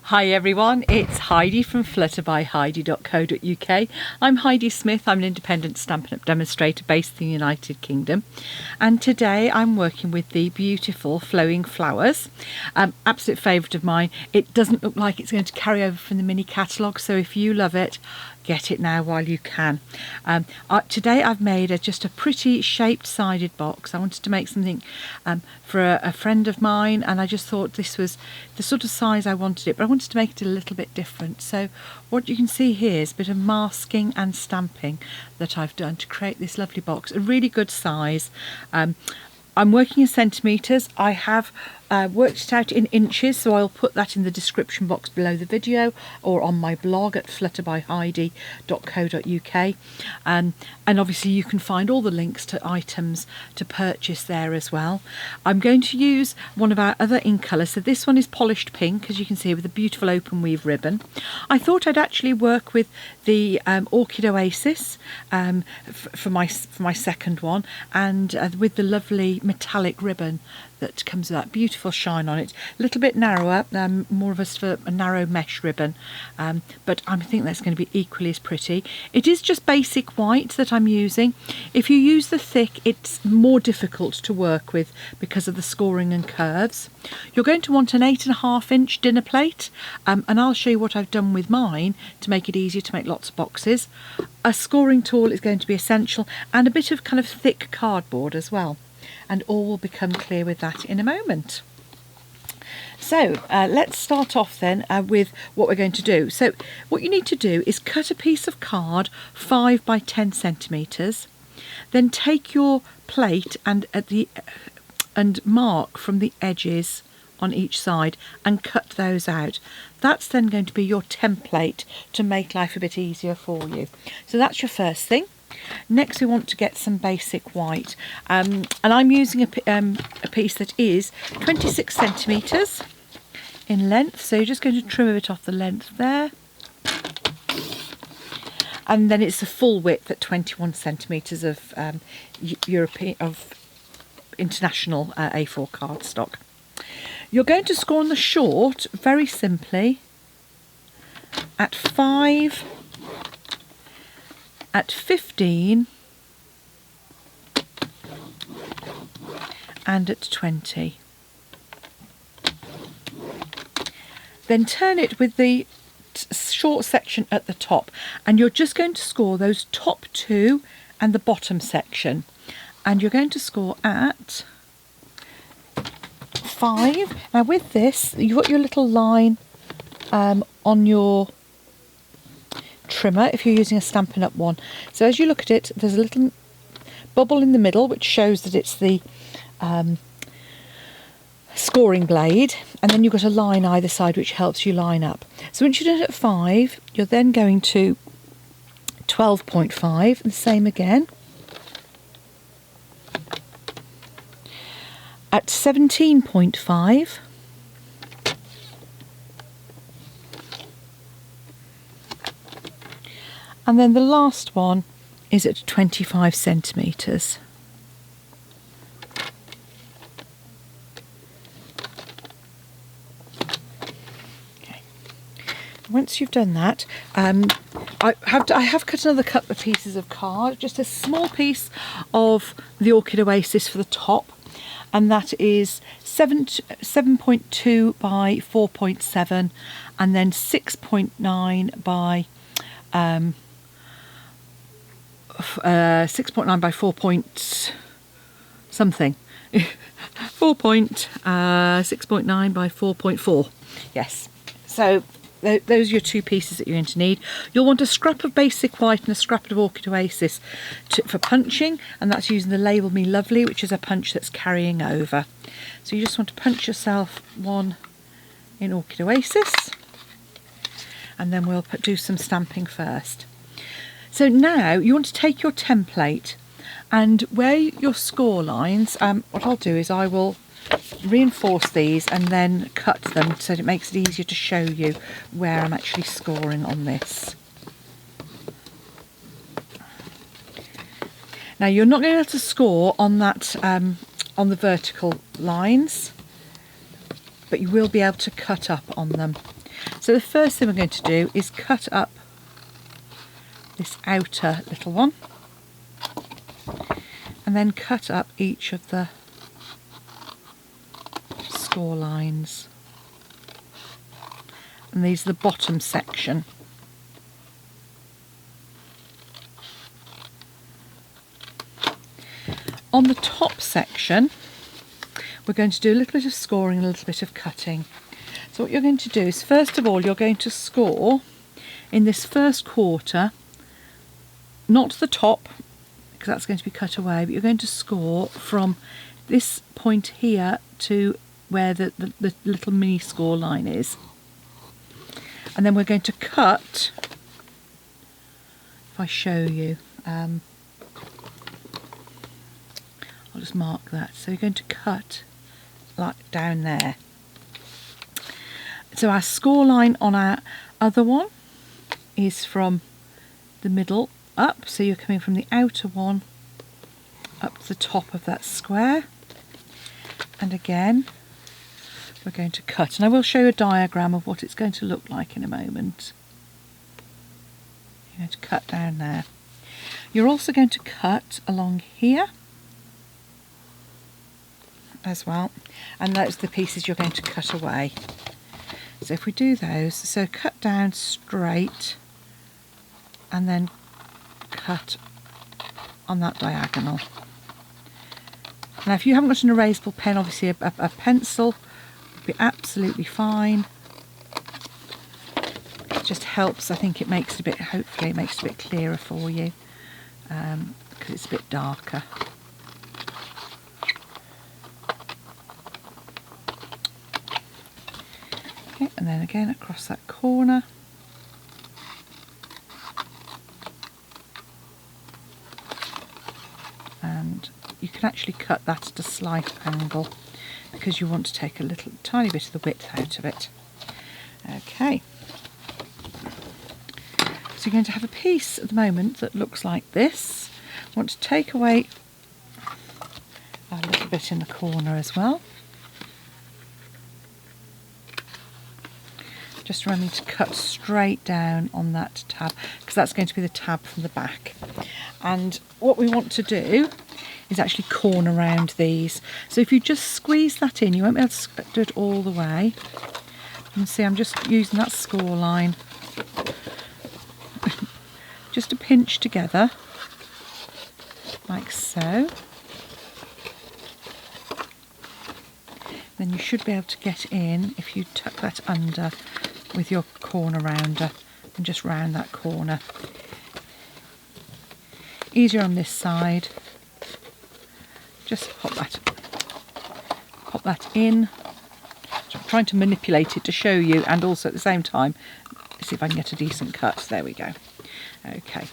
Hi everyone, it's Heidi from flutterbyheidi.co.uk. I'm Heidi Smith, I'm an independent Stampin' Up! Demonstrator based in the United Kingdom, and today I'm working with the beautiful flowing flowers. Absolute favourite of mine. It doesn't look like it's going to carry over from the mini catalogue, so if you love it, get it now while you can. Today I've made just a pretty shaped sided box. I wanted to make something for a friend of mine, and I just thought this was the sort of size I wanted it, but I wanted to make it a little bit different. So what you can see here is a bit of masking and stamping that I've done to create this lovely box. A really good size. I'm working in centimetres. I have worked it out in inches, so I'll put that in the description box below the video or on my blog at flutterbyheidi.co.uk, and obviously you can find all the links to items to purchase there as well. I'm going to use one of our other ink colours, so this one is polished pink, as you can see, with a beautiful open weave ribbon. I thought I'd actually work with the Orchid Oasis for my second one, and with the lovely metallic ribbon that comes with that beautiful shine on it. A little bit narrower, more of a narrow mesh ribbon, but I think that's going to be equally as pretty. It is just basic white that I'm using. If you use the thick, it's more difficult to work with because of the scoring and curves. You're going to want an 8.5 inch dinner plate, and I'll show you what I've done with mine to make it easier to make lots of boxes. A scoring tool is going to be essential, and a bit of kind of thick cardboard as well. And all will become clear with that in a moment. So let's start off then with what we're going to do. So what you need to do is cut a piece of card 5 by 10 centimetres, then take your plate and mark from the edges on each side and cut those out. That's then going to be your template to make life a bit easier for you. So that's your first thing. Next we want to get some basic white, and I'm using a piece that is 26 centimetres in length, so you're just going to trim a bit off the length there, and then it's the full width at 21 centimetres of international A4 cardstock. You're going to score on the short very simply at 5, at 15 and at 20. Then turn it with the short section at the top, and you're just going to score those top two and the bottom section, and you're going to score at 5. Now with this, you've got your little line on your trimmer if you're using a Stampin' Up! One. So as you look at it, there's a little bubble in the middle which shows that it's the scoring blade, and then you've got a line either side which helps you line up. So once you're done at 5, you're then going to 12.5, and the same again. At 17.5, and then the last one is at 25 centimetres. Okay. Once you've done that, I have cut another couple of pieces of card, just a small piece of the Orchid Oasis for the top, and that is 7.2 by 4.7, and then 6.9 by 6.9 by 4 point something. 6.9 by 4.4. Yes. So those are your two pieces that you're going to need. You'll want a scrap of basic white and a scrap of Orchid Oasis for punching, and that's using the Label Me Lovely, which is a punch that's carrying over. So you just want to punch yourself one in Orchid Oasis, and then we'll do some stamping first. So now you want to take your template, and where your score lines, what I'll do is I will reinforce these and then cut them so that it makes it easier to show you where I'm actually scoring on this. Now you're not going to be able to score on that on the vertical lines, but you will be able to cut up on them. So the first thing we're going to do is cut up this outer little one, and then cut up each of the score lines. And these are the bottom section. On the top section, we're going to do a little bit of scoring and a little bit of cutting. So what you're going to do is, first of all, you're going to score in this first quarter, not the top, because that's going to be cut away, but you're going to score from this point here to where the little mini score line is. And then we're going to cut, if I show you, I'll just mark that. So you're going to cut like down there. So our score line on our other one is from the middle up. So you're coming from the outer one up to the top of that square. And again, we're going to cut. And I will show you a diagram of what it's going to look like in a moment. You're going to cut down there. You're also going to cut along here as well, and those are the pieces you're going to cut away. So if we do those, so cut down straight and then cut on that diagonal. Now if you haven't got an erasable pen, obviously a pencil would be absolutely fine. It just helps, I think it makes it a bit, hopefully it makes it a bit clearer for you, because it's a bit darker. Okay, and then again across that corner. And you can actually cut that at a slight angle because you want to take a little tiny bit of the width out of it. Okay. So you're going to have a piece at the moment that looks like this. I want to take away a little bit in the corner as well. Just remembering to cut straight down on that tab, because that's going to be the tab from the back. And what we want to do is actually corner round these. So if you just squeeze that in, you won't be able to do it all the way. You can see I'm just using that score line just to pinch together, like so. Then you should be able to get in if you tuck that under with your corner rounder and just round that corner. Easier on this side. Just pop that in. So I'm trying to manipulate it to show you, and also at the same time see if I can get a decent cut. There we go. Okay,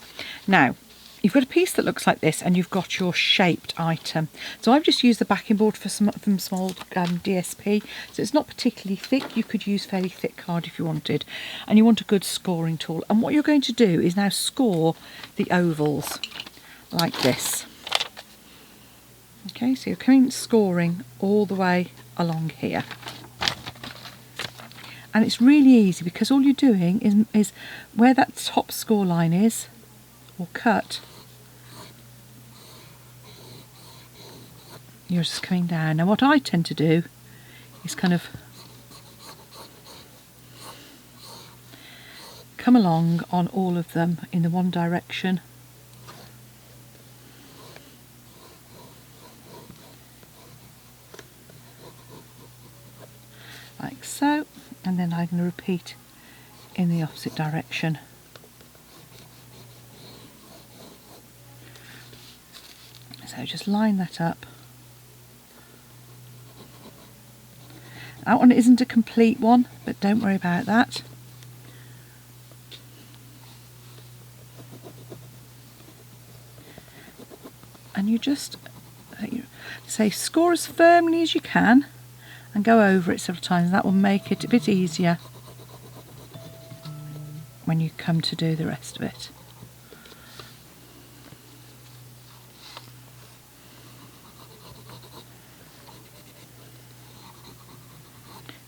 now you've got a piece that looks like this, and you've got your shaped item. So I've just used the backing board from small DSP, so it's not particularly thick. You could use fairly thick card if you wanted, and you want a good scoring tool. And what you're going to do is now score the ovals like this. Okay, so you're coming scoring all the way along here. And it's really easy because all you're doing is where that top score line is, or cut, you're just coming down. Now what I tend to do is kind of come along on all of them in the one direction. Like so, and then I'm going to repeat in the opposite direction. So just line that up. That one isn't a complete one, but don't worry about that. And you just say score as firmly as you can and go over it several times. That will make it a bit easier when you come to do the rest of it.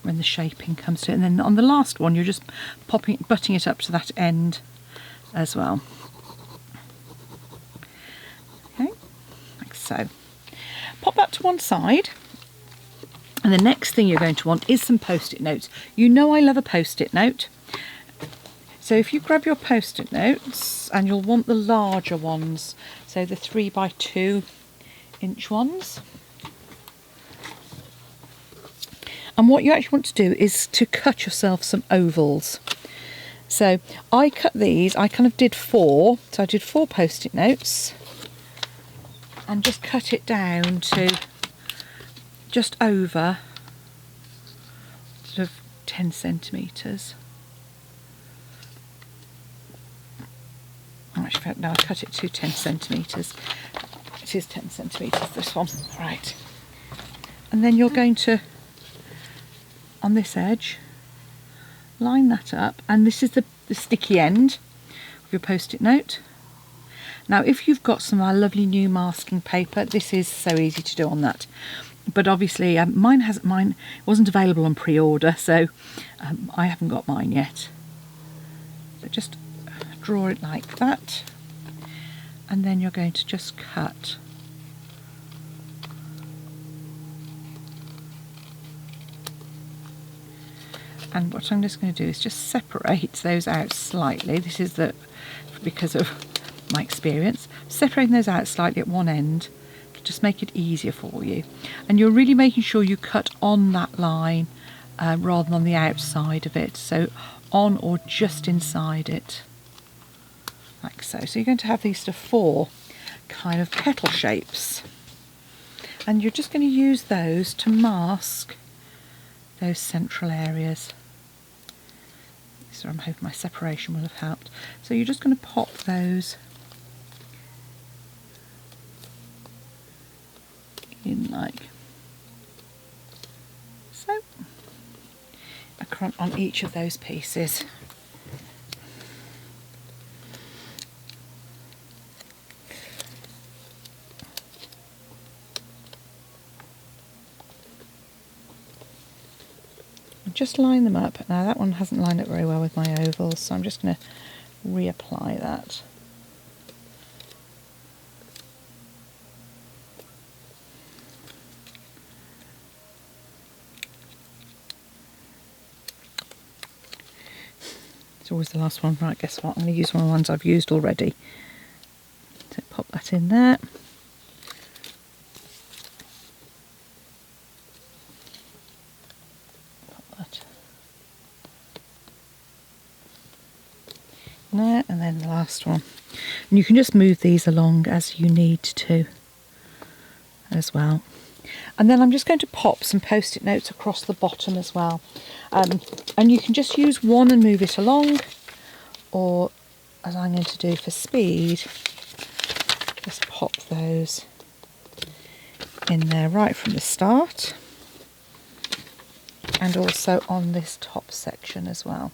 when the shaping comes to it. And then on the last one, you're just butting it up to that end as well. Okay, like so. Pop that to one side. And the next thing you're going to want is some post-it notes. You know I love a post-it note. So if you grab your post-it notes, and you'll want the larger ones, so the 3 by 2 inch ones. And what you actually want to do is to cut yourself some ovals. So I cut these, I kind of did 4, so I did 4 post-it notes and just cut it down to just over sort of 10 centimetres. Actually, no, I cut it to 10 centimetres. It is 10 centimetres, this one. Right. And then you're going to, on this edge, line that up. And this is the sticky end of your post-it note. Now, if you've got some of our lovely new masking paper, this is so easy to do on that. But obviously, mine wasn't available on pre-order, so I haven't got mine yet. So just draw it like that, and then you're going to just cut. And what I'm just going to do is just separate those out slightly. This is because of my experience. Separating those out slightly at one end to just make it easier for you. And you're really making sure you cut on that line rather than on the outside of it. So on or just inside it. Like so. So you're going to have these sort of 4 kind of petal shapes. And you're just going to use those to mask those central areas. So I'm hoping my separation will have helped. So you're just going to pop those in like so on each of those pieces. Just line them up. Now that one hasn't lined up very well with my ovals, so I'm just going to reapply that. It's always the last one. Right, guess what? I'm going to use one of the ones I've used already. So pop that in there. There, and then the last one, and you can just move these along as you need to as well. And then I'm just going to pop some post-it notes across the bottom as well, and you can just use one and move it along, or as I'm going to do for speed, just pop those in there right from the start, and also on this top section as well.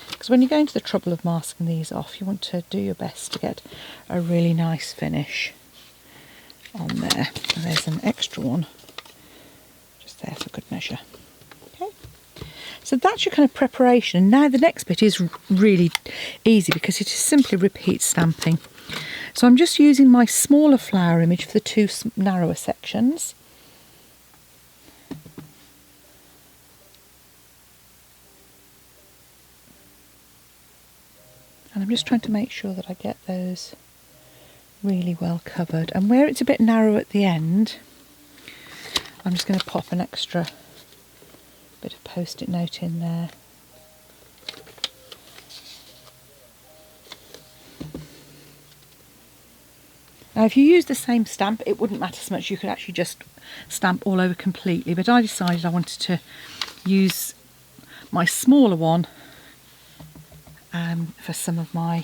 Because when you're going to the trouble of masking these off, you want to do your best to get a really nice finish on there. And there's an extra one just there for good measure. Okay, so that's your kind of preparation. Now the next bit is really easy because it is simply repeat stamping. So I'm just using my smaller flower image for the 2 narrower sections. And I'm just trying to make sure that I get those really well covered. And where it's a bit narrow at the end, I'm just going to pop an extra bit of post-it note in there. Now if you use the same stamp, it wouldn't matter so much. You could actually just stamp all over completely. But I decided I wanted to use my smaller one for some of my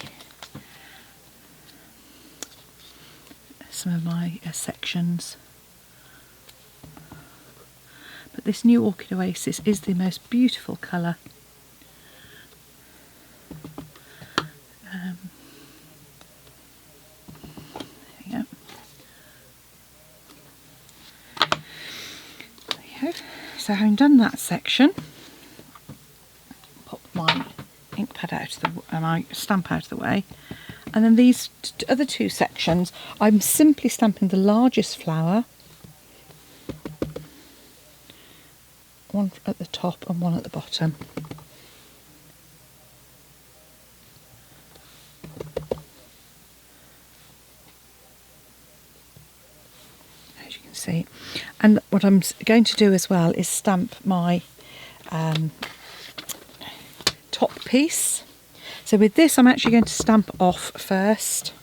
sections. But this new Orchid Oasis is the most beautiful colour. There you go. There you go. So So having done that section, pop my ink pad out of the my stamp out of the way, and then these other two sections I'm simply stamping the largest flower, one at the top and one at the bottom. As you can see, and what I'm going to do as well is stamp my top piece. So with this I'm actually going to stamp off first.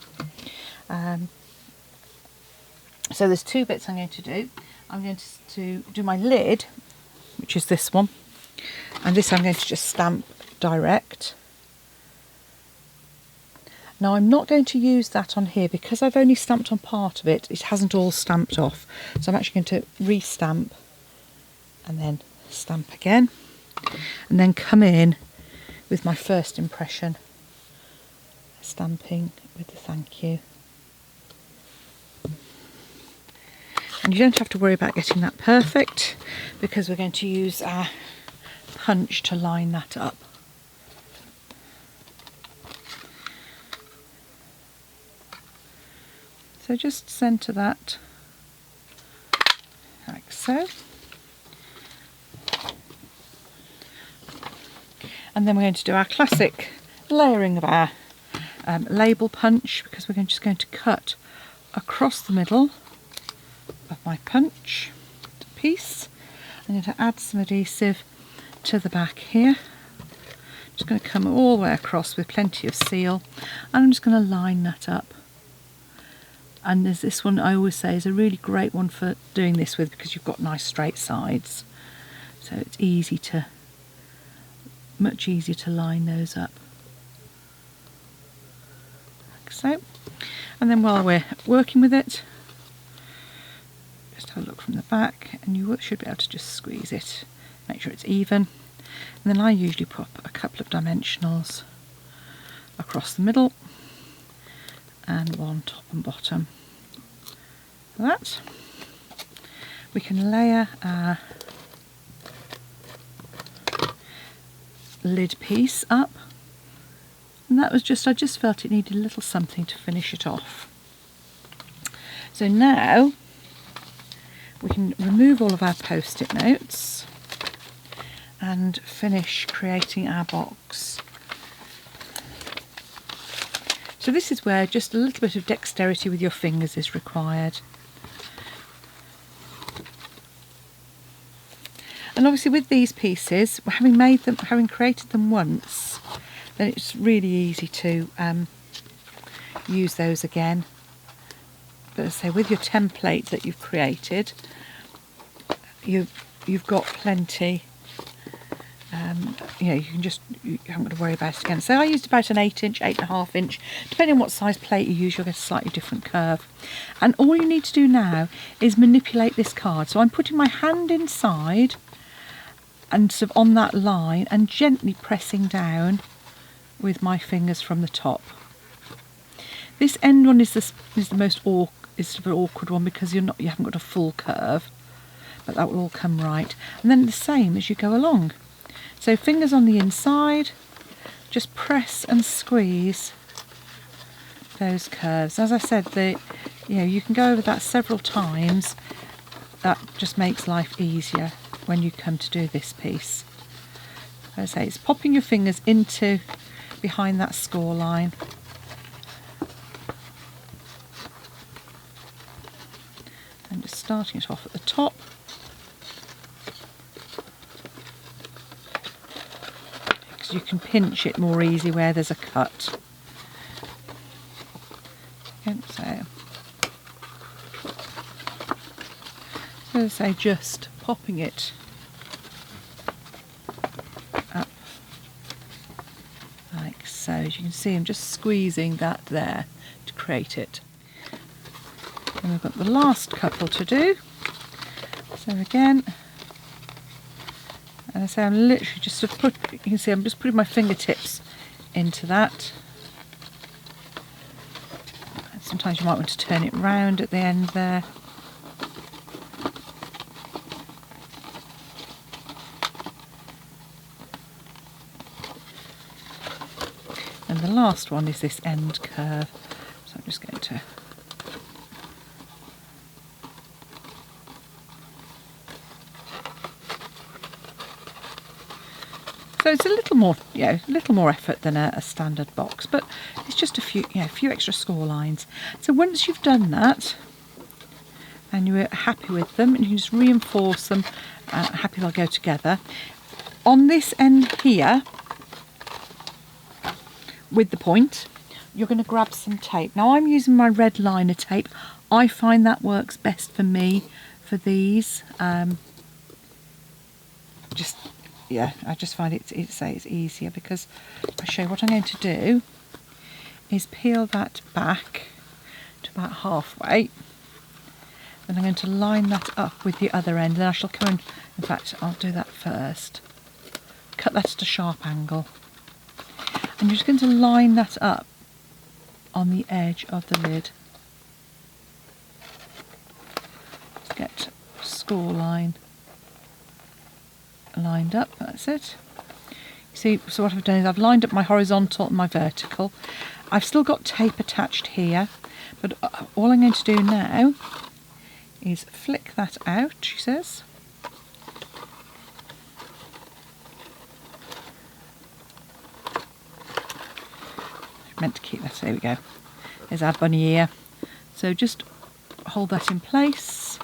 So there's two bits I'm going to do. I'm going to do my lid, which is this one, and this I'm going to just stamp direct. Now I'm not going to use that on here because I've only stamped on part of it. It hasn't all stamped off. So I'm actually going to re-stamp and then stamp again, and then come in with my first impression, stamping with the thank you. And you don't have to worry about getting that perfect because we're going to use our punch to line that up. So just centre that like so. And then we're going to do our classic layering of our label punch, because we're just going to cut across the middle of my punch piece. I'm going to add some adhesive to the back here. Just going to come all the way across with plenty of seal, and I'm just going to line that up. And there's this one I always say is a really great one for doing this with, because you've got nice straight sides, so it's much easier to line those up like so. And then while we're working with it, just have a look from the back, and you should be able to just squeeze it, make sure it's even. And then I usually put a couple of dimensionals across the middle and one top and bottom. Like that. We can layer our lid piece up, and that was I just felt it needed a little something to finish it off. So now we can remove all of our post-it notes and finish creating our box. So this is where just a little bit of dexterity with your fingers is required. And obviously with these pieces, having created them once, then it's really easy to use those again. But as I say, with your template that you've created, you've got plenty. You haven't got to worry about it again. So I used about an 8-inch, 8.5 inch, depending on what size plate you use, you'll get a slightly different curve. And all you need to do now is manipulate this card. So I'm putting my hand inside and sort of on that line and gently pressing down with my fingers from the top. This end one is the most awkward one because you haven't got a full curve, but that will all come right. And then the same as you go along. So fingers on the inside, just press and squeeze those curves. As I said, you can go over that several times. That just makes life easier when you come to do this piece. As I say, it's popping your fingers into behind that score line. And just starting it off at the top. Because you can pinch it more easy where there's a cut. Okay, so as I say, just popping it up like so. As you can see, I'm just squeezing that there to create it. And we've got the last couple to do. So again, and I say I'm literally just you can see I'm just putting my fingertips into that. And sometimes you might want to turn it round at the end there. then the last one is this end curve. So I'm just going to so it's a little more, a little more effort than a standard box, but it's just a few, a few extra score lines. So once you've done that and you're happy with them, and you can just reinforce them, happy they'll go together. On this end here, with the point, you're going to grab some tape. Now I'm using my red liner tape. I find that works best for me for these. I just find it's easier, because I'll show you what I'm going to do is peel that back to about halfway. Then I'm going to line that up with the other end. Then I shall come in fact, I'll do that first. Cut that at a sharp angle. And you're just going to line that up on the edge of the lid. Just get a score line lined up, that's it. You see, so what I've done is I've lined up my horizontal and my vertical. I've still got tape attached here, but all I'm going to do now is flick that out, she says. I meant to keep that, there we go. There's our bunny ear. So just hold that in place.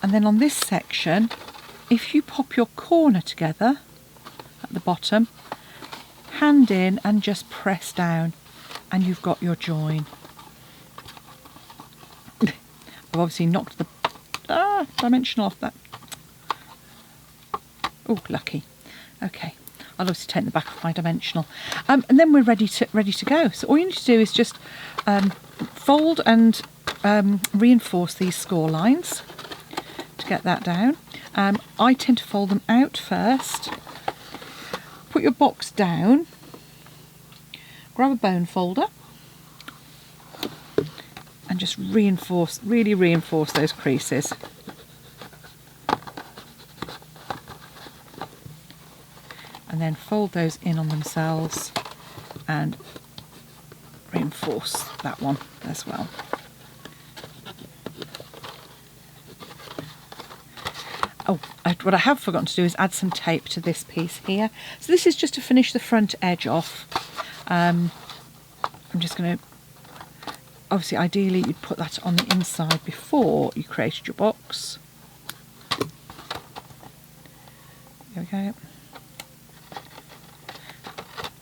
And then on this section, if you pop your corner together at the bottom, hand in and just press down, and you've got your join. I've obviously knocked the dimension off that. Oh, lucky. Okay, I'll obviously take the back of my dimensional. And then we're ready to go. So all you need to do is just fold and reinforce these score lines to get that down. I tend to fold them out first. Put your box down. Grab a bone folder. And just really reinforce those creases. And then fold those in on themselves and reinforce that one as well. Oh, what I have forgotten to do is add some tape to this piece here. So this is just to finish the front edge off. I'm just going to, obviously ideally you'd put that on the inside before you created your box. There we go.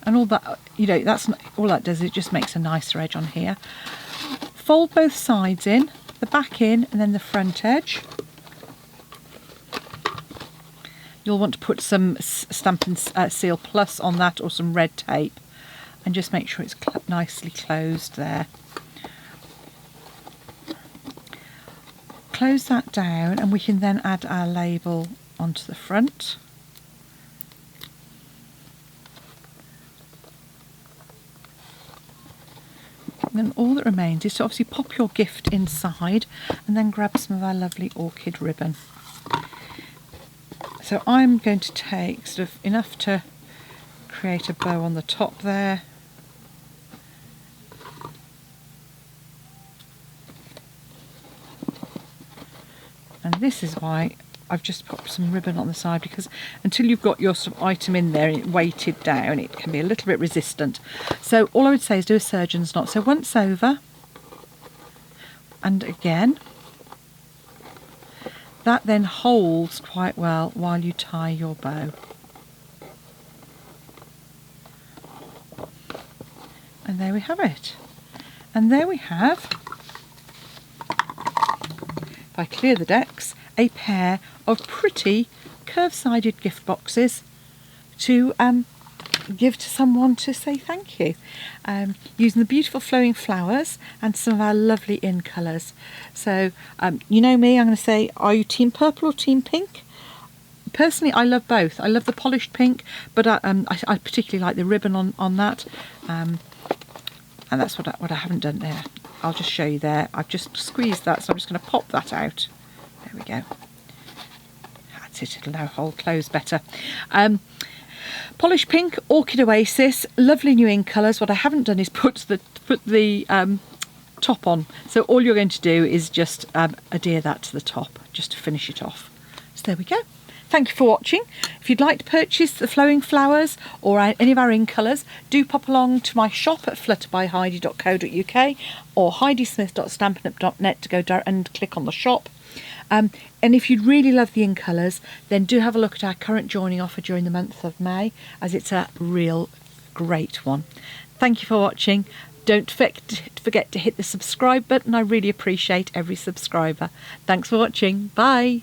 And all that, that's not, all that does, it just makes a nicer edge on here. Fold both sides in, the back in and then the front edge. You'll want to put some Stampin' Seal Plus on that, or some red tape, and just make sure it's nicely closed there. Close that down and we can then add our label onto the front. And then all that remains is to obviously pop your gift inside and then grab some of our lovely orchid ribbon. So I'm going to take sort of enough to create a bow on the top there. And this is why I've just popped some ribbon on the side, because until you've got your sort of item in there and it weighted down, it can be a little bit resistant. So all I would say is do a surgeon's knot. So once over and again. That then holds quite well while you tie your bow. And there we have it. And there we have, if I clear the decks, a pair of pretty curve-sided gift boxes to give to someone to say thank you, using the beautiful flowing flowers and some of our lovely in colours. So you know me, I'm going to say, are you team purple or team pink? Personally, I love both. I love the polished pink, but I particularly like the ribbon on that, and that's what I haven't done there. I'll just show you there. I've just squeezed that, so I'm just going to pop that out. There we go. That's it, it'll now hold closed better. Polish Pink, Orchid Oasis, lovely new ink colours. What I haven't done is put the top on. So all you're going to do is just adhere that to the top, just to finish it off. So there we go. Thank you for watching. If you'd like to purchase the flowing flowers or any of our ink colours, do pop along to my shop at flutterbyheidi.co.uk or heidismith.stampinup.net to go and click on the shop. And if you'd really love the ink colours, then do have a look at our current joining offer during the month of May, as it's a real great one. Thank you for watching. Don't forget to hit the subscribe button. I really appreciate every subscriber. Thanks for watching. Bye.